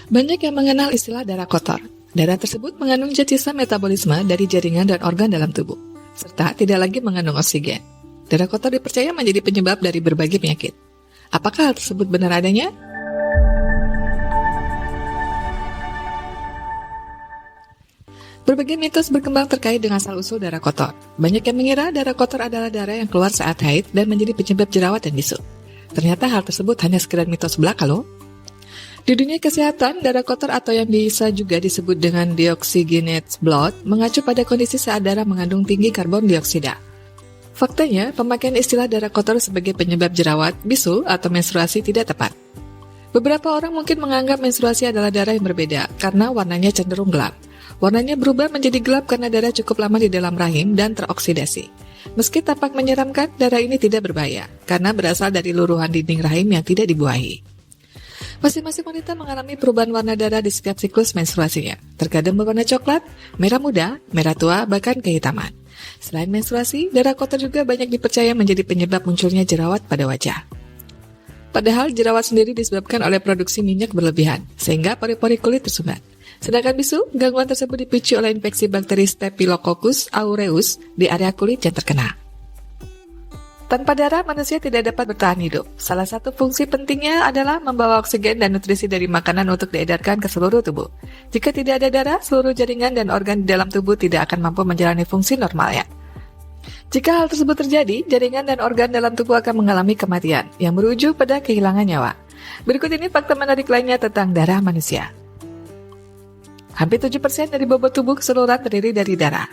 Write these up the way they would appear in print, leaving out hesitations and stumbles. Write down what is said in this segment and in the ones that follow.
Banyak yang mengenal istilah darah kotor. Darah tersebut mengandung zat sisa metabolisme dari jaringan dan organ dalam tubuh, serta tidak lagi mengandung oksigen. Darah kotor dipercaya menjadi penyebab dari berbagai penyakit. Apakah hal tersebut benar adanya? Berbagai mitos berkembang terkait dengan asal-usul darah kotor. Banyak yang mengira darah kotor adalah darah yang keluar saat haid dan menjadi penyebab jerawat dan bisu. Ternyata hal tersebut hanya sekedar mitos belaka loh. Di dunia kesehatan, darah kotor atau yang bisa juga disebut dengan deoxygenated blood mengacu pada kondisi saat darah mengandung tinggi karbon dioksida. Faktanya, pemakaian istilah darah kotor sebagai penyebab jerawat, bisu, atau menstruasi tidak tepat. Beberapa orang mungkin menganggap menstruasi adalah darah yang berbeda karena warnanya cenderung gelap. Warnanya berubah menjadi gelap karena darah cukup lama di dalam rahim dan teroksidasi. Meski tampak menyeramkan, darah ini tidak berbahaya karena berasal dari luruhan dinding rahim yang tidak dibuahi. Masing-masing wanita mengalami perubahan warna darah di setiap siklus menstruasinya. Terkadang berwarna coklat, merah muda, merah tua, bahkan kehitaman. Selain menstruasi, darah kotor juga banyak dipercaya menjadi penyebab munculnya jerawat pada wajah. Padahal jerawat sendiri disebabkan oleh produksi minyak berlebihan, sehingga pori-pori kulit tersumbat. Sedangkan bisu, gangguan tersebut dipicu oleh infeksi bakteri Staphylococcus aureus di area kulit yang terkena. Tanpa darah, manusia tidak dapat bertahan hidup. Salah satu fungsi pentingnya adalah membawa oksigen dan nutrisi dari makanan untuk diedarkan ke seluruh tubuh. Jika tidak ada darah, seluruh jaringan dan organ di dalam tubuh tidak akan mampu menjalani fungsi normalnya. Jika hal tersebut terjadi, jaringan dan organ dalam tubuh akan mengalami kematian, yang berujung pada kehilangan nyawa. Berikut ini fakta menarik lainnya tentang darah manusia. Hampir 7% dari bobot tubuh keseluruhan terdiri dari darah.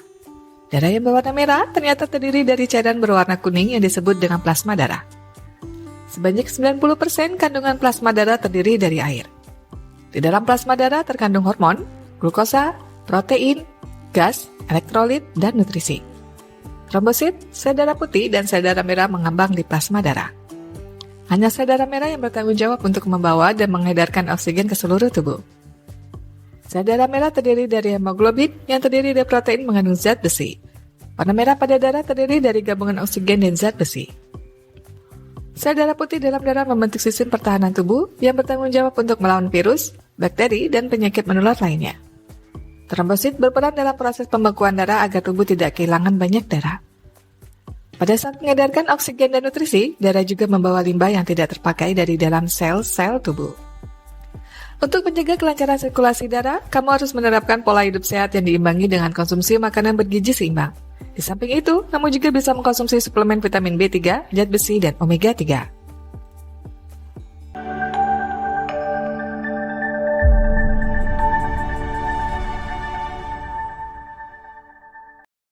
Darah yang berwarna merah ternyata terdiri dari cairan berwarna kuning yang disebut dengan plasma darah. Sebanyak 90% kandungan plasma darah terdiri dari air. Di dalam plasma darah terkandung hormon, glukosa, protein, gas, elektrolit, dan nutrisi. Trombosit, sel darah putih, dan sel darah merah mengambang di plasma darah. Hanya sel darah merah yang bertanggung jawab untuk membawa dan mengedarkan oksigen ke seluruh tubuh. Sel darah merah terdiri dari hemoglobin yang terdiri dari protein mengandung zat besi. Warna merah pada darah terdiri dari gabungan oksigen dan zat besi. Sel darah putih dalam darah membentuk sistem pertahanan tubuh yang bertanggung jawab untuk melawan virus, bakteri, dan penyakit menular lainnya. Trombosit berperan dalam proses pembekuan darah agar tubuh tidak kehilangan banyak darah. Pada saat mengedarkan oksigen dan nutrisi, darah juga membawa limbah yang tidak terpakai dari dalam sel-sel tubuh. Untuk menjaga kelancaran sirkulasi darah, kamu harus menerapkan pola hidup sehat yang diimbangi dengan konsumsi makanan bergizi seimbang. Di samping itu, kamu juga bisa mengkonsumsi suplemen vitamin B3, zat besi, dan omega 3.